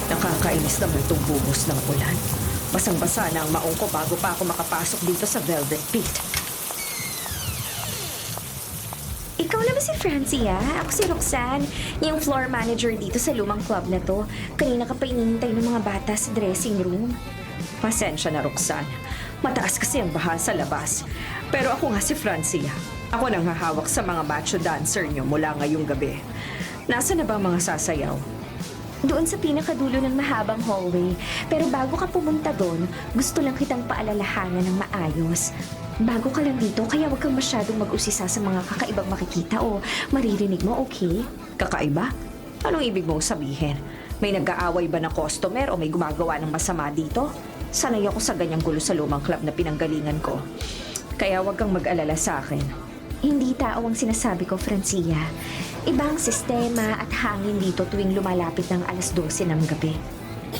Nakakainis naman itong bubos ng ulan. Basang-basa na ang maong ko bago pa ako makapasok dito sa Velvet Pit. Ikaw na ba si Francia? Ako si Roxanne, yung floor manager dito sa lumang club na to. Kanina ka pa inihintay ng mga bata sa dressing room. Pasensya na, Roxanne. Mataas kasi ang baha sa labas. Pero ako nga si Francia. Ako nang hahawak sa mga macho dancer nyo mula ngayong gabi. Nasaan na ba ang mga sasayaw? Doon sa pinakadulo ng mahabang hallway. Pero bago ka pumunta doon, gusto lang kitang paalalahanan ng maayos. Bago ka lang dito, kaya huwag kang masyadong mag-usisa sa mga kakaibang makikita o maririnig mo, okay? Kakaiba? Anong ibig mong sabihin? May nag-aaway ba na customer o may gumagawa ng masama dito? Sanay ako sa ganyang gulo sa lumang club na pinanggalingan ko. Kaya huwag kang mag-alala sa akin. Hindi tao ang sinasabi ko, Francia. Ibang sistema at hangin dito tuwing lumalapit ng 12:00 ng gabi.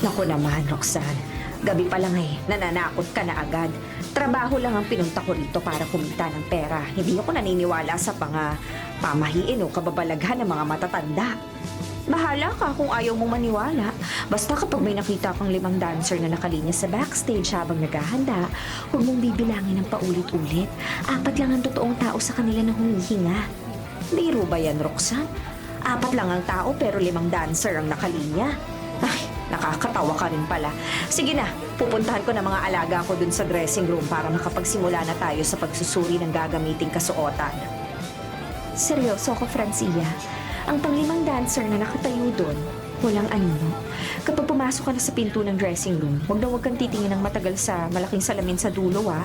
Naku naman, Roxanne. Gabi pa lang nananakot ka na agad. Trabaho lang ang pinunta ko rito para kumita ng pera. Hindi ako naniniwala sa pamahiin o kababalaghan ng mga matatanda. Bahala ka kung ayaw mong maniwala. Basta kapag may nakita kang 5 dancer na nakalinya sa backstage habang naghahanda, huwag mong bibilangin ng paulit-ulit. 4 lang ang totoong tao sa kanila na humihinga. Biro ba yan, Roxanne? 4 lang ang tao pero 5 dancer ang nakalinya. Ay, nakakatawa ka rin pala. Sige na, pupuntahan ko na mga alaga ko dun sa dressing room para makapagsimula na tayo sa pagsusuri ng gagamiting kasuotan. Seryoso ako, Francia. Ang pang-5 dancer na nakatayo doon, walang anino. Kapag pumasok ka na sa pinto ng dressing room, huwag na huwag kang titingin ng matagal sa malaking salamin sa dulo, ah.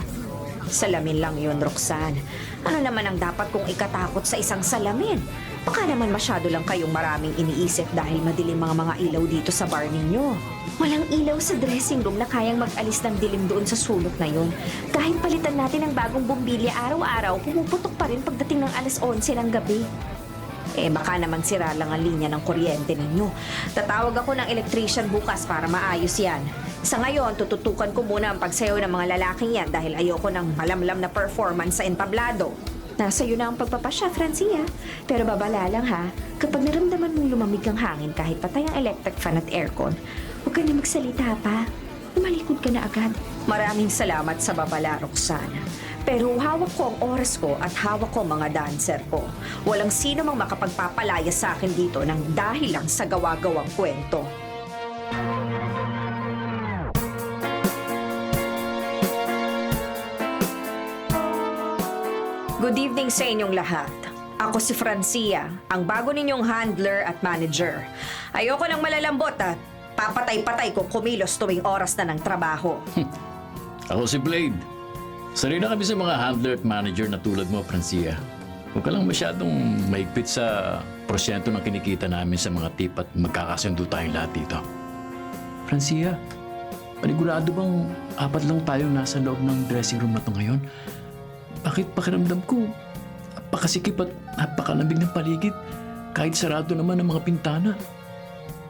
Salamin lang yun, Roxanne. Ano naman ang dapat kong ikatakot sa isang salamin? Baka naman masyado lang kayong maraming iniisip dahil madilim mga ilaw dito sa bar ninyo. Walang ilaw sa dressing room na kayang mag-alis ng dilim doon sa sulok na yun. Kahit palitan natin ng bagong bumbilya araw-araw, pumuputok pa rin pagdating ng 11:00 ng gabi. Baka naman sira lang ang linya ng kuryente ninyo. Tatawag ako ng electrician bukas para maayos yan. Sa ngayon, tututukan ko muna ang pagsayaw ng mga lalaking yan dahil ayoko ng malamlam na performance sa entablado. Nasa iyo na ang pagpapasya, Francia. Pero babala lang ha, kapag naramdaman mong lumamig ang hangin kahit patay ang electric fan at aircon, huwag ka na magsalita pa. Umalikod ka na agad. Maraming salamat sa babala, Roxana. Pero hawak ko ang oras ko at hawak ko mga dancer ko. Walang sino mang makapagpapalaya sa akin dito ng dahil lang sa gawa-gawang kwento. Good evening sa inyong lahat. Ako si Francia, ang bago ninyong handler at manager. Ayoko ng malalambot at papatay-patay kung kumilos tuwing oras na ng trabaho. Ako si Blade. Sanay na kami sa mga handler at manager na tulad mo, Francia. Huwag ka lang masyadong maigpit sa porsyento ng kinikita namin sa mga tip at magkakasundo tayong lahat dito. Francia, panigurado bang 4 lang tayong nasa loob ng dressing room na to ngayon? Bakit pakiramdam ko napakasikip at napakalamig ng paligid kahit sarado naman ang mga pintana?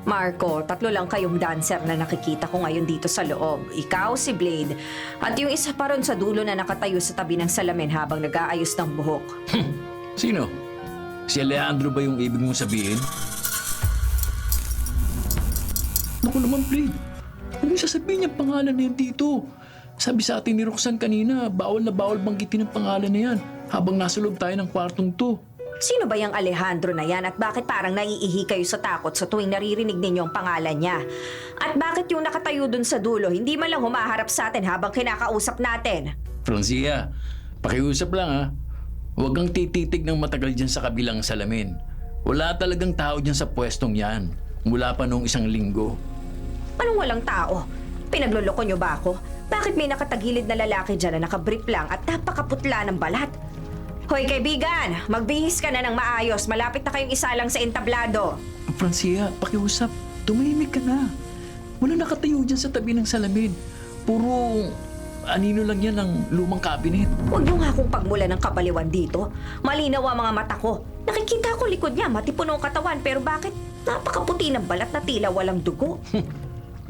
Marco, 3 lang kayong dancer na nakikita ko ngayon dito sa loob. Ikaw, si Blade, at yung isa pa ron sa dulo na nakatayo sa tabi ng salamin habang nag-aayos ng buhok. Sino? Si Alejandro ba yung ibig mong sabihin? Naku naman, Blade. Ano yung sasabihin niyang pangalan na yan dito? Sabi sa atin ni Roxanne kanina, bawal na bawal banggitin ang pangalan na yan habang nasa loob tayo ng kwartong to. Sino ba yung Alejandro na yan at bakit parang naiihi kayo sa takot sa tuwing naririnig ninyo ang pangalan niya? At bakit yung nakatayo dun sa dulo hindi man lang humaharap sa atin habang kinakausap natin? Francia, pakiusap lang ha. Huwag kang tititig ng matagal dyan sa kabilang salamin. Wala talagang tao dyan sa pwestong yan. Mula pa noong 1 linggo. Anong walang tao? Pinagloloko niyo ba ako? Bakit may nakatagilid na lalaki dyan na nakabrief lang at napakaputla ng balat? Hoy kaibigan, magbihis ka na ng maayos. Malapit na kayong isa lang sa entablado. Francia, pakiusap. Tumahimik ka na. Wala nakatayo dyan sa tabi ng salamin. Puro anino lang yan ng lumang cabinet. Huwag niyo nga akong pagmula ng kabaliwan dito. Malinaw ang mga mata ko. Nakikita ko likod niya, matipuno ang katawan. Pero bakit napakaputi ng balat na tila walang dugo?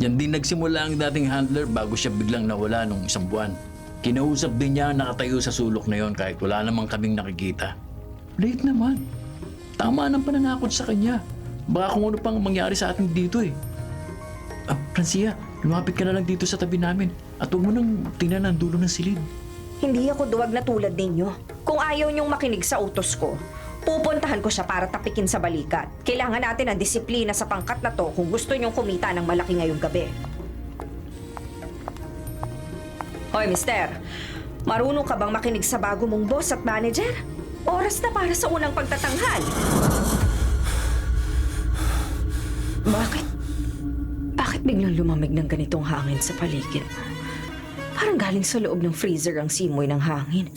Yan din nagsimula ang dating handler bago siya biglang nawala nung 1 buwan. Kinausap din niya ang nakatayo sa sulok na yon kahit wala namang kaming nakikita. Late naman. Tama ng pananakot sa kanya. Baka kung ano pang mangyari sa atin dito eh. Francia, lumapit ka na lang dito sa tabi namin at huwag mo nang tingnan ang dulo ng silid. Hindi ako duwag na tulad ninyo. Kung ayaw niyong makinig sa utos ko, pupuntahan ko siya para tapikin sa balikat. Kailangan natin ng disiplina sa pangkat na to kung gusto niyong kumita ng malaki ngayong gabi. Hoy, mister. Marunong ka bang makinig sa bago mong boss at manager? Oras na para sa unang pagtatanghal. Bakit? Bakit biglang lumamig ng ganitong hangin sa paligid? Parang galing sa loob ng freezer ang simoy ng hangin.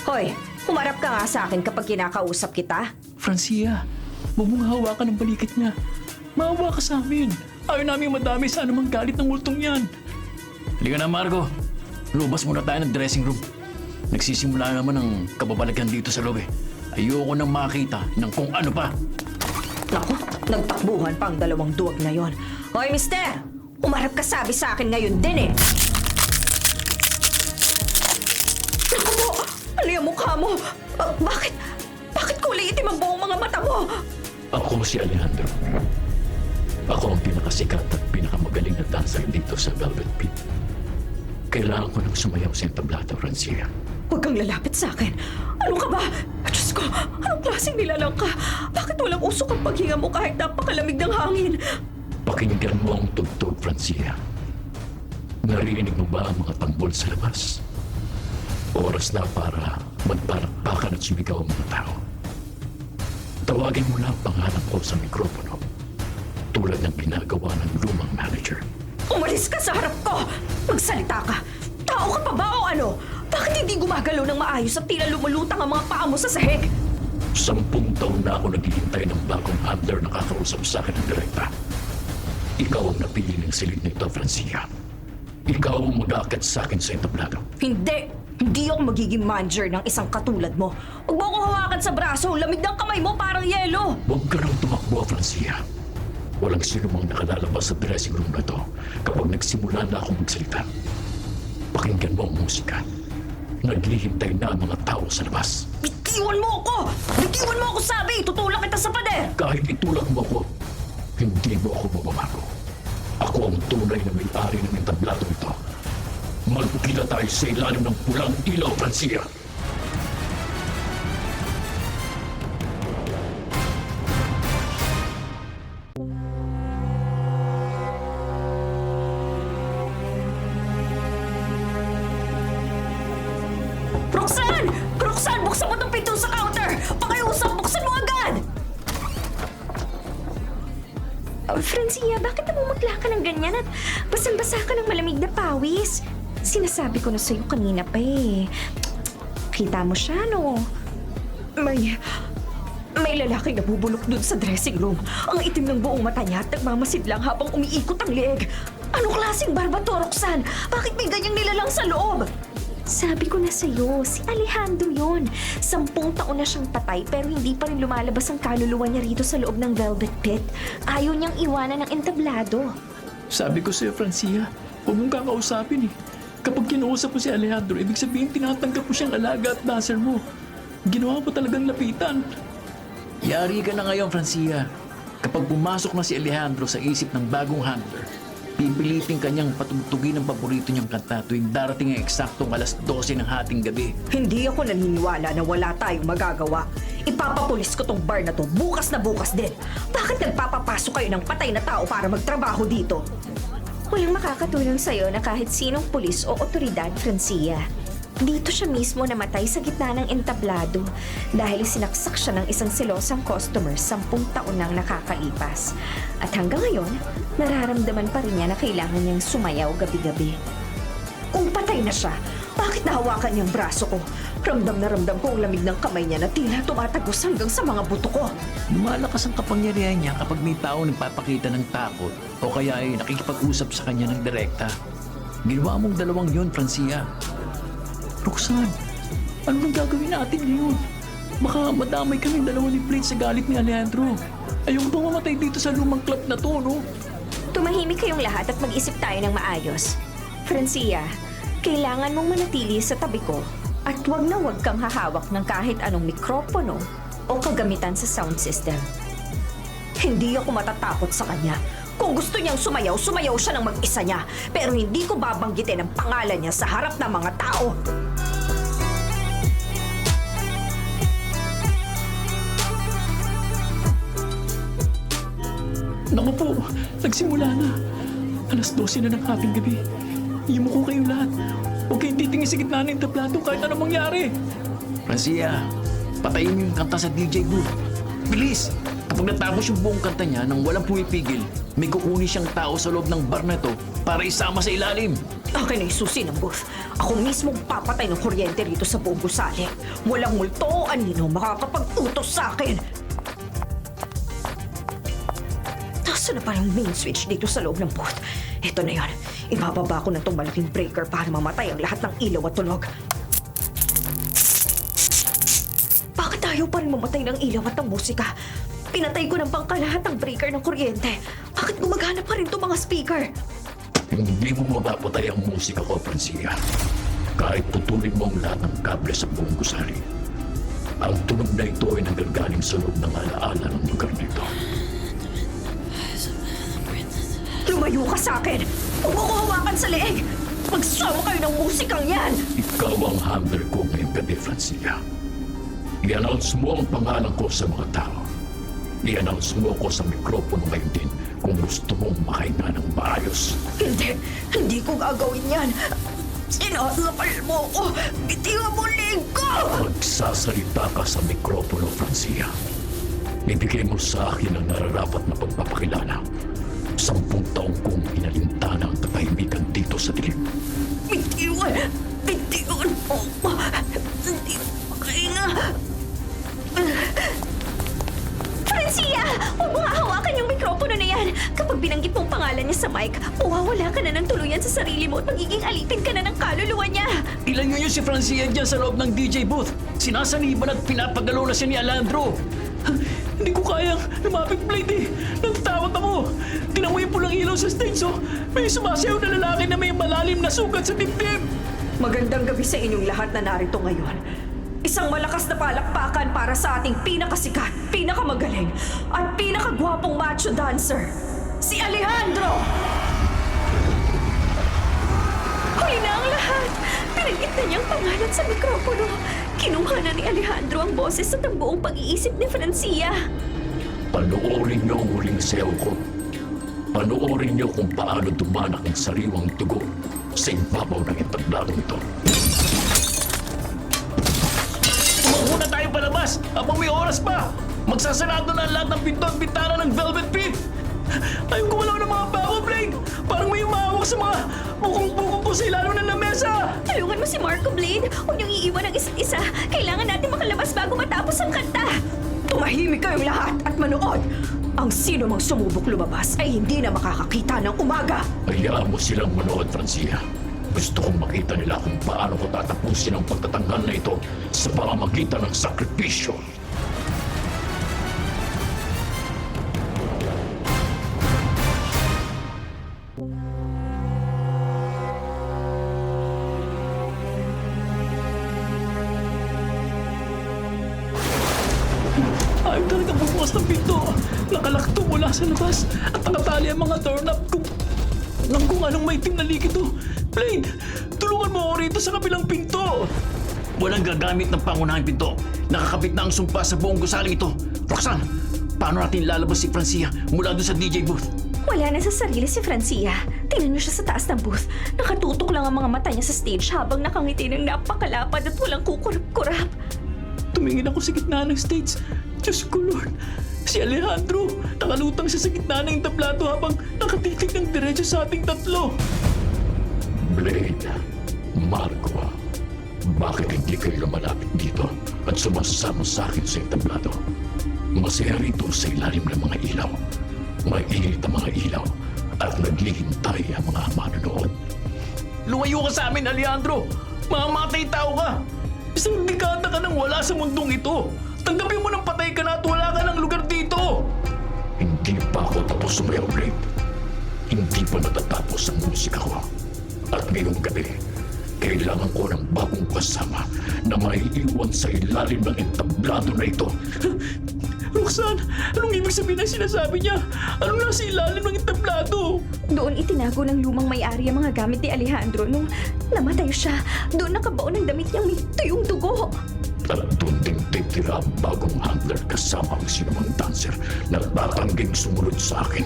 Hoy, humarap ka nga sa akin kapag kinakausap kita. Francia, huwag mong hawakan ang balikat niya. Maawa ka sa amin. Ayaw namin madami sa anumang galit ng multong yan. Halika na, Marco. Lumabas muna tayo ng dressing room. Nagsisimula naman ang kababalagan dito sa loob eh. Ayoko nang makita ng kung ano pa. Naku, nagtakbuhan pa ang dalawang duwag na yon. Hoy, mister! Umarap ka sabi sa akin ngayon din eh. Naku po! Ano yung mukha mo? Bakit? Bakit kulay itim ang buong mga mata mo? Ako si Alejandro. Ako ang pinakasikat at pinakamagaling na dancer dito sa Velvet Pit. Kailangan ko nang sumayaw sa entablado, Francia. Huwag kang lalapit sa akin. Ano ka ba? Diyos ko, anong klaseng nilalang ka? Bakit walang usok ang paghinga mo kahit napakalamig ng hangin? Pakinggan mo ang tugtog, Francia. Narinig mo ba ang mga tanggol sa labas? Oras na para magparakpakan at sumigaw ang mga tao. Tawagin mo na ang pangalan ko sa mikropono tulad ng ginagawa ng lumang manager. Umalis ka sa harap ko! Magsalita ka! Tao ka pa ba o ano? Bakit hindi gumagalaw ng maayos at tila lumulutang ang mga paa mo sa sahig? 10 taon na ako naghihintay ng bagong handler na kakausap sa akin ng direkta. Ikaw ang napili ng silid nito, Francia. Ikaw ang mag-aakyat sa akin sa entablado. Hindi! Hindi ako magiging manager ng isang katulad mo. Huwag mo akong hawakan sa braso. Lamig ng kamay mo parang yelo. Huwag ka nang tumakbo, Francia. Walang sino mang nakalalabas sa dressing room na to kapag nagsimula na akong magsalita. Pakinggan mo ang musika. Naghihintay na ang mga tao sa labas. Bitiwan mo ako! Bitiwan mo ako sabi! Tutulak kita sa pader! Kahit itulak mo ako, hindi mo ako mababago. Ako ang tunay na may-ari ng entablado nito. Magkita tayo sa ilalim ng pulang ilaw, Francia. Roxanne! Roxanne! Buksan mo tong pinto sa counter! Pakiusap! Buksan mo agad! Francia, bakit namumutla ka ng ganyan at basang-basa ka ng malamig na pawis? Sinasabi ko na sa'yo kanina pa eh. Kita mo siya, no? May lalaking nabubulok dun sa dressing room. Ang itim ng buong mata niya at nagmamasid lang habang umiikot ang leeg. Anong klaseng barba to, Roxanne? Bakit may ganyang nilalang sa loob? Sabi ko na sa'yo, si Alejandro yon. 10 taon na siyang patay pero hindi pa rin lumalabas ang kaluluwa niya rito sa loob ng Velvet Pit. Ayaw niyang iwanan ng entablado. Sabi ko sa'yo, Francia, huwag mong kakausapin eh. Kapag kinausap mo si Alejandro, ibig sabihin tinatanggap mo siyang alaga at dancer mo. Ginawa mo talagang lapitan. Yari ka na ngayon, Francia. Kapag pumasok na si Alejandro sa isip ng bagong handler, pipilitin kanyang patugtugin ang paborito niyang kanta tuwing darating ang eksaktong alas 12 ng hating gabi. Hindi ako naniniwala na wala tayong magagawa. Ipapapulis ko tong bar na to bukas na bukas din. Bakit nagpapapasok kayo ng patay na tao para magtrabaho dito? Walang makakatulong sa'yo na kahit sinong pulis o otoridad, Francia. Dito siya mismo namatay sa gitna ng entablado dahil sinaksak siya ng isang silosang customer 10 taon nang nakakalipas. At hanggang ngayon, nararamdaman pa rin niya na kailangan niyang sumayaw gabi-gabi. Kung patay na siya, bakit nahawakan niyang braso ko? Ramdam na ramdam ko ang lamig ng kamay niya na tila tumatagos hanggang sa mga buto ko. Lumalakas ang kapangyarihan niya kapag may tao nagpapakita ng takot o kaya ay nakikipag-usap sa kanya ng direkta. Ginawa mong dalawang yon, Francia. Roxanne, ano nang gagawin natin ngayon? Baka madamay kami dalawa ni Blade sa galit ni Alejandro. Ayoko bang mamatay dito sa lumang club na to, no? Tumahimik kayong lahat at mag-isip tayo ng maayos. Francia, kailangan mong manatili sa tabi ko at wag na wag kang hahawak ng kahit anong mikropono o kagamitan sa sound system. Hindi ako matatakot sa kanya. Kung gusto niyang sumayaw, sumayaw siya ng mag-isa niya. Pero hindi ko babanggitin ang pangalan niya sa harap ng mga tao. Naku po, nagsimula na. Alas 12 na ng ating gabi. Yumuko kayo lahat. Huwag kayong titingin sa gitna ng tablado kahit anong mangyari. Francia, patayin niyo yung kanta sa DJ booth. Bilis! Kapag natapos yung buong kanta niya nang walang pumipigil, may kukunin siyang tao sa loob ng bar na to para isama sa ilalim. Akin na yung susi ng booth. Ako mismo papatay ng kuryente rito sa buong gusali. Walang multo o anino makakapag-utos sa akin. Nasaan na pa yung main switch dito sa loob ng booth? Ito na yan. Ibababa ko na itong malaking breaker para mamatay ang lahat ng ilaw at tunog. Bakit ayaw pa rin mamatay ng ilaw at ng musika? Pinatay ko ng pangkalahat ng breaker ng kuryente. Bakit gumagana pa rin itong mga speaker? Hindi mo mapapatay ang musika ko, Francia. Kahit putulin mo ang lahat ng kable sa buong gusali. Ang tunog na ito ay nanggagaling sa loob ng alaala ng lugar nito. Lumayo ka sa akin! Huwag mo ko hawakan sa leeg! Magsawa kayo ng musikang yan! Ikaw ang handler ko ngayong gabi, Francia. I-announce mo ang pangalan ko sa mga tao. I-announce mo ko sa mikropono ngayon din kung gusto mong makahinga ng maayos. Hindi ko gagawin yan! Sinasapal mo ko! Bitiwan mo leeg ko! Magsasalita ka sa mikropono, Francia. Ibigay mo sa akin ang nararapat na pagpapakilala. 10 taong kong inalintana ang katahimikan dito sa dilim. Bitiwan! Bitiwan mo ko! Hindi ko makahinga! Francia! Huwag mo nga hawakan yung mikropono na yan! Kapag binanggit mong pangalan niya sa mic, mawawala ka na ng tuluyan sa sarili mo at magiging alipin ka na ng kaluluwa niya! Ilan yun yung si Francia dyan sa loob ng DJ booth? Sinasaniban at pinapagalaw na siya ni Alejandro. Hindi ko kayang lumapit, Blade eh. Nagtawat ako. Tinan mo yung pulang ilaw sa stage, oh. May sumasayaw na lalaki na may malalim na sugat sa dibdib. Magandang gabi sa inyong lahat na narito ngayon. Isang malakas na palakpakan para sa ating pinakasikat, pinakamagaling, at pinakagwapong macho dancer, si Alejandro! Huli na ang lahat! Pinagkit na niyang pangalan sa mikropono. Kinuha na ni Alejandro ang boses at ang buong pag-iisip ni Francia. Panoorin niyo ang huling sayaw ko. Panoorin niyo kung paano dumanak ang sariwang dugo sa ibabaw ng entablado ito. Muna tayo palabas habang may oras pa! Magsasarado na ang lahat ng pinto at bintana ng Velvet Pit! Ayaw gumalaw ng mga bago, Blade! Parang may umahawak sa mga bukong-bukong ko sa ilalim ng lamesa! Tulungan mo si Marco, Blade. Huwag niyong iiwan ang isa't isa. Kailangan natin makalabas bago matapos ang kanta. Tumahimik kayong lahat at manood! Ang sino mang sumubok lumabas ay hindi na makakakita ng umaga! Hayaan mo silang manood, Francia. Gusto kong makita nila kung paano ko tatapusin ang pagtatanggal na ito sa pamamagitan ng sakripisyo. Ayaw talaga bumukas ng pinto. Nakalakto mula sa labas at nakatali ang mga doorknob kung anong maitim na likido. Blade, tulungan mo ako rito sa kabilang pinto. Walang gagamit ng pangunahing pinto. Nakakabit na ang sumpa sa buong gusali ito. Roxanne, paano natin lalabas si Francia mula doon sa DJ booth? Wala na sa sarili si Francia. Tingnan niyo siya sa taas ng booth. Nakatutok lang ang mga mata niya sa stage habang nakangiti ng napakalapad at walang kukurap-kurap. Tumingin ako sa gitna ng stage. Diyos ko, Lord. Si Alejandro, nakalutang siya sa gitna ng tablado habang nakatitig ng diretso sa ating tatlo. Blade, Marco, bakit hindi kayo lumalapit dito at sumasama sa akin sa tablado? Masaya rito sa ilalim ng mga ilaw. Mainit ang mga ilaw at naghihintay ang mga manonood. Lumayo ka sa amin, Alejandro! Mamamatay tao ka! Isang dekada ka nang wala sa mundong ito! Tanggapin mo ng patay ka na at wala ka ng lugar dito! Hindi pa ako tapos sumayaw, Blade. Hindi pa natatapos ang musika ko. At ngayong gabi, kailangan ko ng bagong kasama na maiiwan sa ilalim ng entablado na ito. Roxanne, anong ibig sabihin ng sinasabi niya? Anong nasa ilalim ng entablado? Doon itinago ng lumang may-ari ang mga gamit ni Alejandro nung namatay siya. Doon nakabaon ang damit niyang may tuyong dugo. At doon din titira ang bagong handler kasama ang sinumang dancer na tatangging sumunod sa akin.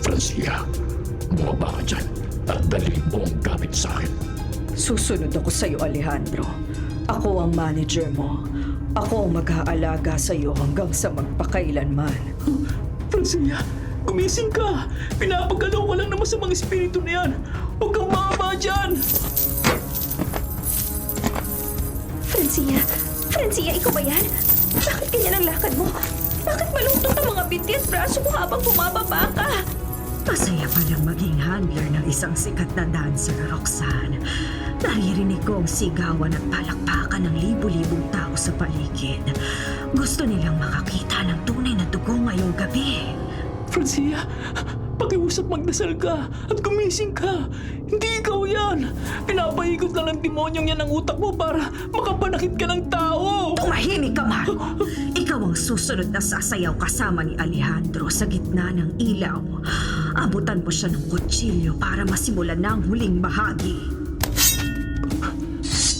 Francia, bumaba ka dyan at dalhin mo ang gamit sa akin. Susunod ako sa'yo, Alejandro. Ako ang manager mo. Ako ang mag-aalaga sa'yo hanggang sa magpakailanman. Francia, gumising ka! Pinapagalaw ka lang naman sa mga espiritu na yan! Huwag kang mababa dyan! Francia, ikaw ba yan? Bakit ganyan ang lakad mo? Bakit malungkot ang mga binti at braso mo habang bumababa ka? Masaya pa lang maging handler ng isang sikat na dancer, Roxanne. Naririnig ko ang sigawan at palakpakan ng libu-libong tao sa paligid. Gusto nilang makakita ng tunay na dugo ngayong gabi. Francia, pakiusap magdasal ka at gumising ka. Hindi ikaw yan. Pinapaikot lang ng demonyong yan ang utak mo para makapanakit ka ng tao. Tumahimik ka, Marco! Ikaw ang susunod na sasayaw kasama ni Alejandro sa gitna ng ilaw. Abutan mo siya ng kutsilyo para masimulan na ang huling bahagi.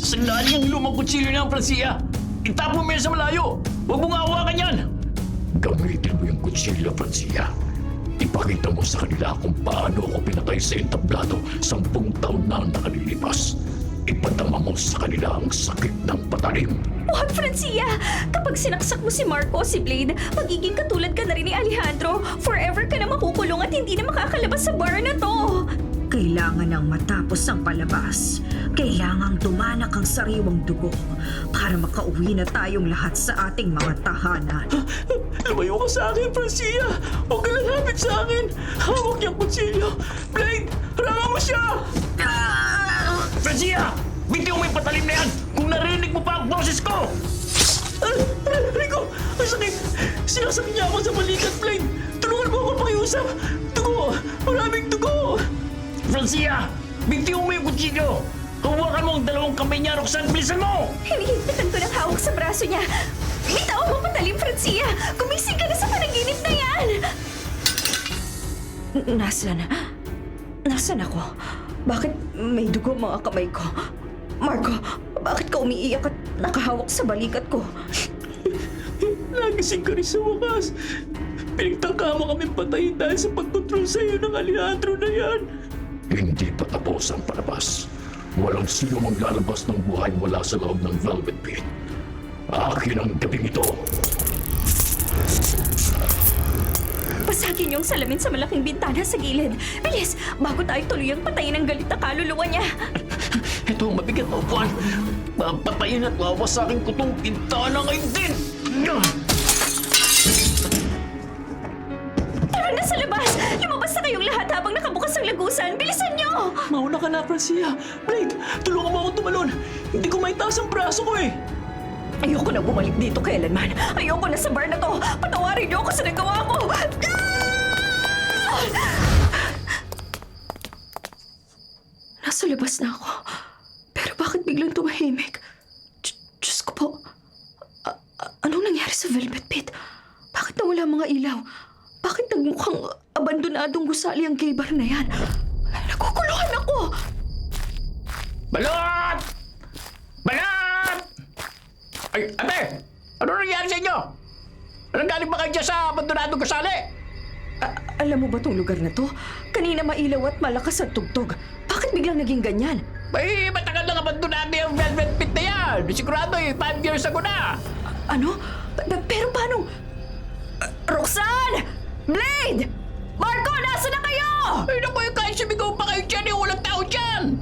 Sandali ang lumang kutsilyo niya, Francia. Itapon mo yan sa malayo. Huwag mong hawakan yan. Gamitin mo yung kutsilyo, Francia. Ipakita mo sa kanila kung paano ako pinatay sa entablado 10 taon na ang nakalilipas. Ipadama mo sa kanila ang sakit ng patalim. Huwag, Francia! Kapag sinaksak mo si Marco o si Blade, magiging katulad ka na rin ni Alejandro. Forever ka na makukulong at hindi na makakalabas sa bar na to. Kailangan nang matapos ang palabas. Kailangang dumanak ang sariwang dugo para makauwi na tayong lahat sa ating mga tahanan. Lumayo ka sa akin, Francia! Huwag ka lalapit sa akin! Hawak niyang kutsilyo! Blade, harangan mo siya! Francia! Bitiw mo yung patalim na yan kung narinig mo pa ang boses ko! Rico! Ang sakit! Sinasakit niya ako sa balikat, Blade! Tulungan mo ako pakiusap! Dugo! Maraming dugo! Francia! Bitiw mo yung kutsilyo! Hawakan mo ang 2 kamay niya, Roxanne! Bilisan mo! Hinihipitan ko ng hawak sa braso niya. Bitawan mo patalim, Francia! Gumising ka na sa panaginip na yan! Nasaan ako? Bakit may dugo mga kamay ko? Marco, bakit ka umiiyak at nakahawak sa balikat ko? Nagising ka rin sa wakas. Pinagtangka mo kami patayin dahil sa pagkontrol sa iyo ng Alejandro na yan. Hindi pa tapos ang palabas. Walang sino mang lalabas ng buhay wala sa loob ng Velvet Pit. Akin ang gabing ito. Pasagin yung salamin sa malaking bintana sa gilid. Bilis! Bago tayo tuluyang patayin ang galit na kaluluwa niya. Ito ang mabigat na upuan. Papatayin at wawasakin ko tong bintana ngayon din. Tara na sa labas! Lumabas na kayong lahat habang nakabukas ang lagusan. Bilisan niyo! Mauna ka na, Francia. Blade, tulungan mo akong tumalon. Hindi ko maitaas ang braso ko eh. Ayoko na bumalik dito kailanman. Ayoko na sa bar na to. Patawarin niyo ako sa nagawa ko. Nasa labas na ako. Pero bakit biglang tumahimik? Diyos ko po. Anong nangyari sa Velvet Pit? Bakit nawala mga ilaw? Bakit nagmukhang abandonadong gusali ang gay bar na yan? Nagkukuluhan ako! Balot! Balot! Ay, ate! Ano nangyari sa inyo? Anong galing ba kayo dyan sa abandonadong gusali? Alam mo ba tong lugar na to? Kanina mailaw at malakas ang tugtog. Bakit biglang naging ganyan? Ay, matagal lang abandonado yung Velvet Pit na yan. Sigurado 5 years ago na. Ano? Pero paano? Roxanne! Blade! Marco, nasa na kayo? Ay, naku, kahit sumigaw pa kayo dyan, walang tao dyan.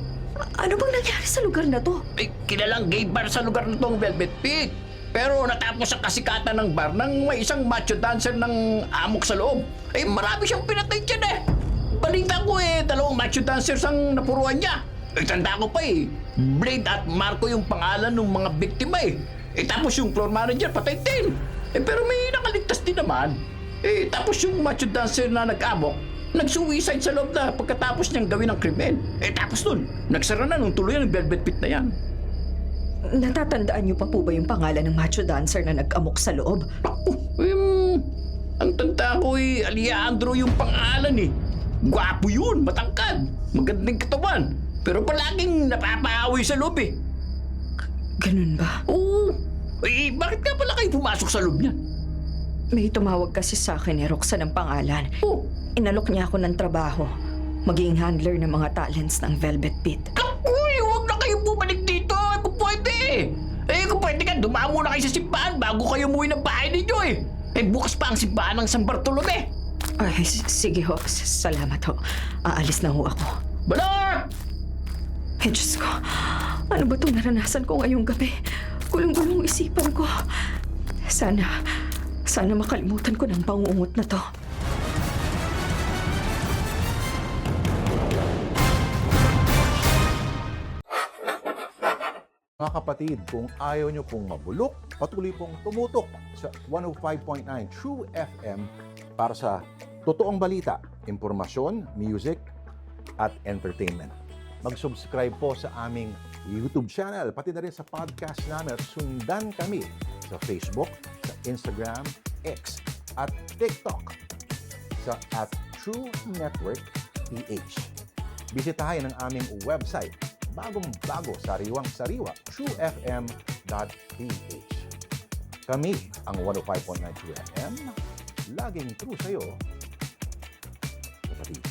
Ano bang nangyari sa lugar na to? Ay, kilalang gay bar sa lugar na tong Velvet Pit. Pero natapos ang kasikatan ng bar nang may isang macho dancer ng amok sa loob. Ay, marami siyang pinatay dyan eh. Balita ko 2 macho dancers ang napuruan niya. Ay, tanda ko pa Blade at Marco yung pangalan ng mga biktima tapos yung floor manager patay din. Pero may nakaligtas din naman. Tapos yung macho dancer na nag-amok, nag-suicide sa loob na pagkatapos niyang gawin ang krimen. Tapos nun, nagsara na nung tuluyan ng Velvet Pit na yan. Natatandaan niyo pa po ba yung pangalan ng macho dancer na nag-amok sa loob? Ang tanda ko Alejandro yung pangalan eh. Gwapo yun, matangkad, magandang katawan. Pero palaging napapaaway sa loob eh. Ganun ba? Oo. Bakit nga pala kayo pumasok sa loob niya? May tumawag kasi sa akin ni Roxanne ng pangalan. Oh, Inalok niya ako ng trabaho. Maging handler ng mga talents ng Velvet Pit. Uy, huwag na kayong bumalik dito kung pwede. Kung pwede ka, dumamo na kayo sa simbahan bago kayo umuwi ng bahay ninyo eh. Bukas pa ang simbahan ng San Bartolome. Ay, sige ho. Salamat ho. Aalis na ho ako. Balot! Diyos ko. Ano ba itong naranasan ko ngayong gabi? Gulong-gulong isipan ko. Sana makalimutan ko ng pangungot na to. Mga kapatid, kung ayaw nyo pong mabulok, patuloy pong tumutok sa 105.9 True FM para sa totoong balita, impormasyon, music, at entertainment. Mag-subscribe po sa aming YouTube channel, pati na rin sa podcast namin. Sundan kami sa Facebook, sa Instagram, X, at TikTok sa @TrueNetworkPH. Bisitahin ang aming website, bagong-bago, sariwang-sariwa, truefm.ph. Kami ang 105.9 True FM, laging true sa'yo, kapatid.